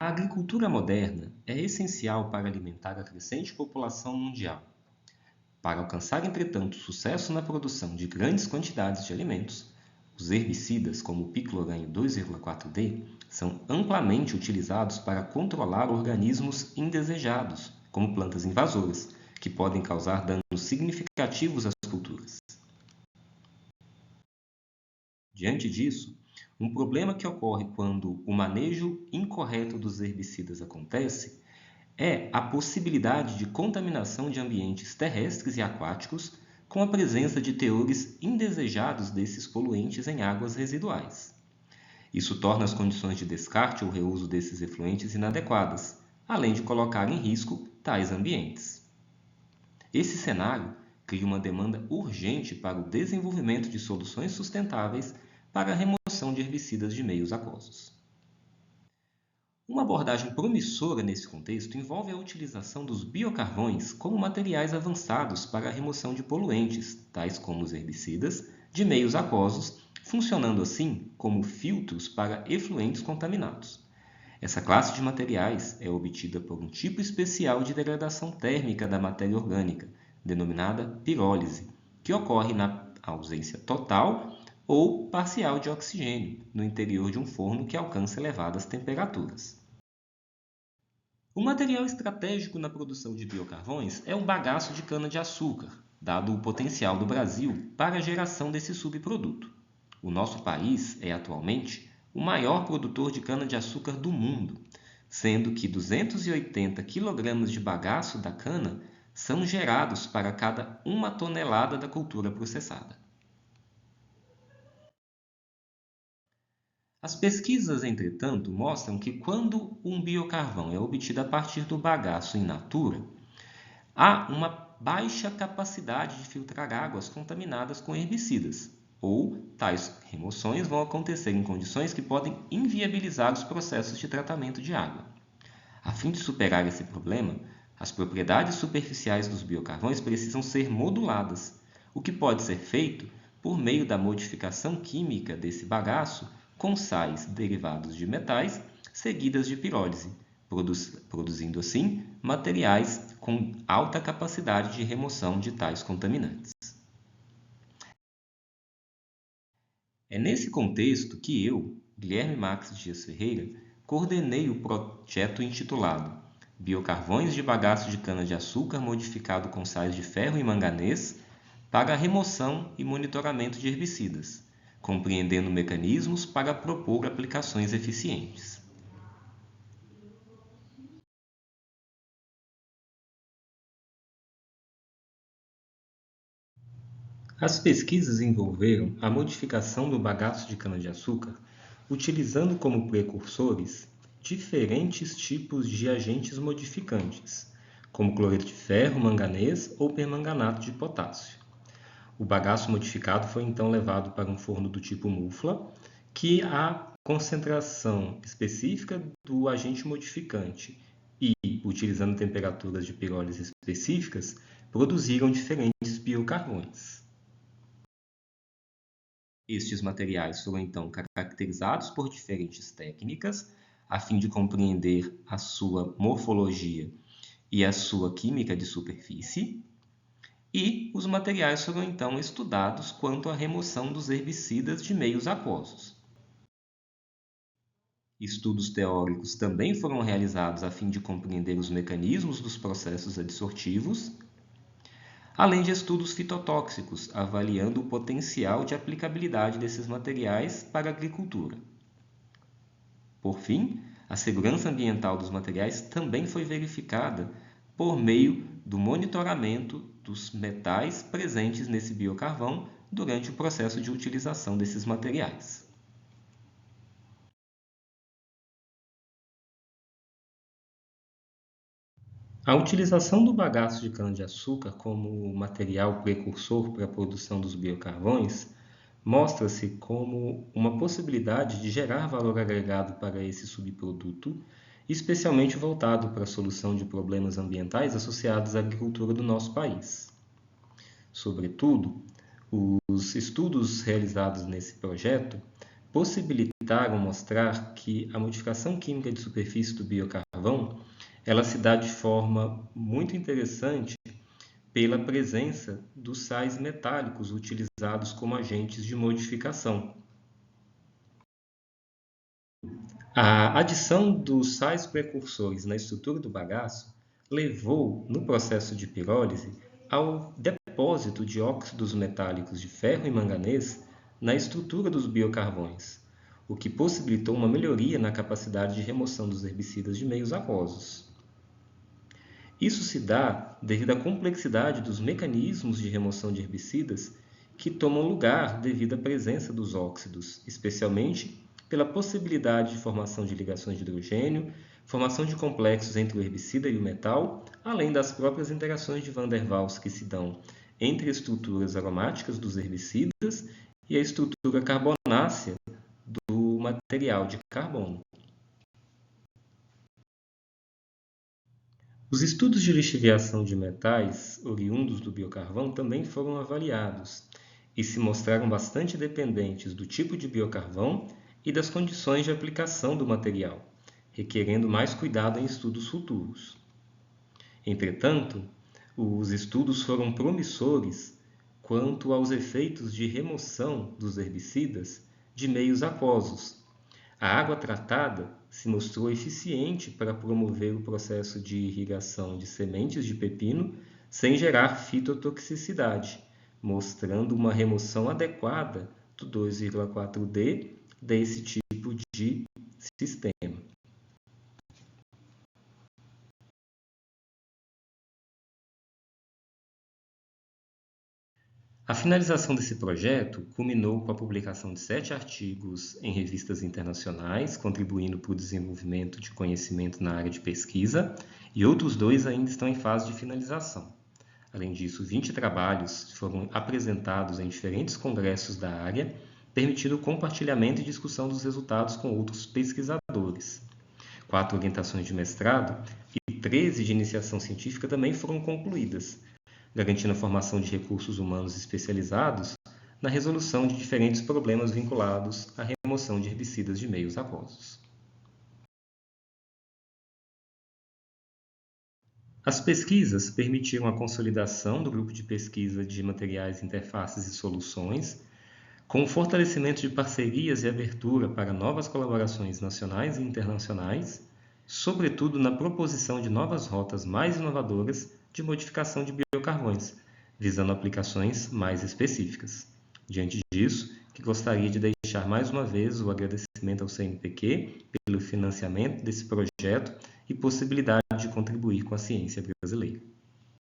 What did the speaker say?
A agricultura moderna é essencial para alimentar a crescente população mundial. Para alcançar, entretanto, sucesso na produção de grandes quantidades de alimentos, os herbicidas, como o picloranho 2,4-D, são amplamente utilizados para controlar organismos indesejados, como plantas invasoras, que podem causar danos significativos às culturas. Diante disso, um problema que ocorre quando o manejo incorreto dos herbicidas acontece é a possibilidade de contaminação de ambientes terrestres e aquáticos com a presença de teores indesejados desses poluentes em águas residuais. Isso torna as condições de descarte ou reuso desses efluentes inadequadas, além de colocar em risco tais ambientes. Esse cenário cria uma demanda urgente para o desenvolvimento de soluções sustentáveis para a remoção de herbicidas de meios aquosos. Uma abordagem promissora nesse contexto envolve a utilização dos biocarvões como materiais avançados para a remoção de poluentes, tais como os herbicidas, de meios aquosos, funcionando assim como filtros para efluentes contaminados. Essa classe de materiais é obtida por um tipo especial de degradação térmica da matéria orgânica, denominada pirólise, que ocorre na ausência total ou parcial de oxigênio no interior de um forno que alcança elevadas temperaturas. O material estratégico na produção de biocarvões é o bagaço de cana-de-açúcar, dado o potencial do Brasil para a geração desse subproduto. O nosso país é atualmente o maior produtor de cana-de-açúcar do mundo, sendo que 280 kg de bagaço da cana são gerados para cada 1 tonelada da cultura processada. As pesquisas, entretanto, mostram que quando um biocarvão é obtido a partir do bagaço in natura, há uma baixa capacidade de filtrar águas contaminadas com herbicidas, ou tais remoções vão acontecer em condições que podem inviabilizar os processos de tratamento de água. A fim de superar esse problema, as propriedades superficiais dos biocarvões precisam ser moduladas, o que pode ser feito por meio da modificação química desse bagaço com sais derivados de metais seguidas de pirólise, produzindo assim materiais com alta capacidade de remoção de tais contaminantes. É nesse contexto que eu, Guilherme Max Dias Ferreira, coordenei o projeto intitulado Biocarvões de bagaço de cana-de-açúcar modificado com sais de ferro e manganês para a remoção e monitoramento de herbicidas, compreendendo mecanismos para propor aplicações eficientes. As pesquisas envolveram a modificação do bagaço de cana-de-açúcar utilizando como precursores diferentes tipos de agentes modificantes, como cloreto de ferro, manganês ou permanganato de potássio. O bagaço modificado foi então levado para um forno do tipo mufla, que a concentração específica do agente modificante e, utilizando temperaturas de pirólise específicas, produziram diferentes biocarvões. Estes materiais foram então caracterizados por diferentes técnicas, a fim de compreender a sua morfologia e a sua química de superfície, e os materiais foram então estudados quanto à remoção dos herbicidas de meios aquosos. Estudos teóricos também foram realizados a fim de compreender os mecanismos dos processos adsortivos, além de estudos fitotóxicos, avaliando o potencial de aplicabilidade desses materiais para a agricultura. Por fim, a segurança ambiental dos materiais também foi verificada por meio do monitoramento dos metais presentes nesse biocarvão durante o processo de utilização desses materiais. A utilização do bagaço de cana-de-açúcar como material precursor para a produção dos biocarvões mostra-se como uma possibilidade de gerar valor agregado para esse subproduto, especialmente voltado para a solução de problemas ambientais associados à agricultura do nosso país. Sobretudo, os estudos realizados nesse projeto possibilitam tentaram mostrar que a modificação química de superfície do biocarvão ela se dá de forma muito interessante pela presença dos sais metálicos utilizados como agentes de modificação. A adição dos sais precursores na estrutura do bagaço levou, no processo de pirólise, ao depósito de óxidos metálicos de ferro e manganês na estrutura dos biocarvões, o que possibilitou uma melhoria na capacidade de remoção dos herbicidas de meios aquosos. Isso se dá devido à complexidade dos mecanismos de remoção de herbicidas que tomam lugar devido à presença dos óxidos, especialmente pela possibilidade de formação de ligações de hidrogênio, formação de complexos entre o herbicida e o metal, além das próprias interações de Van der Waals que se dão entre as estruturas aromáticas dos herbicidas e a estrutura carbonácea do material de carbono. Os estudos de lixiviação de metais oriundos do biocarvão também foram avaliados e se mostraram bastante dependentes do tipo de biocarvão e das condições de aplicação do material, requerendo mais cuidado em estudos futuros. Entretanto, os estudos foram promissores quanto aos efeitos de remoção dos herbicidas de meios aquosos. A água tratada se mostrou eficiente para promover o processo de irrigação de sementes de pepino sem gerar fitotoxicidade, mostrando uma remoção adequada do 2,4-D desse tipo de sistema. A finalização desse projeto culminou com a publicação de 7 artigos em revistas internacionais, contribuindo para o desenvolvimento de conhecimento na área de pesquisa, e outros 2 ainda estão em fase de finalização. Além disso, 20 trabalhos foram apresentados em diferentes congressos da área, permitindo o compartilhamento e discussão dos resultados com outros pesquisadores. 4 orientações de mestrado e 13 de iniciação científica também foram concluídas, garantindo a formação de recursos humanos especializados na resolução de diferentes problemas vinculados à remoção de herbicidas de meios aquosos. As pesquisas permitiram a consolidação do grupo de pesquisa de materiais, interfaces e soluções, com o fortalecimento de parcerias e abertura para novas colaborações nacionais e internacionais, sobretudo na proposição de novas rotas mais inovadoras de modificação de biocarvões, visando aplicações mais específicas. Diante disso, que gostaria de deixar mais uma vez o agradecimento ao CNPq pelo financiamento desse projeto e possibilidade de contribuir com a ciência brasileira.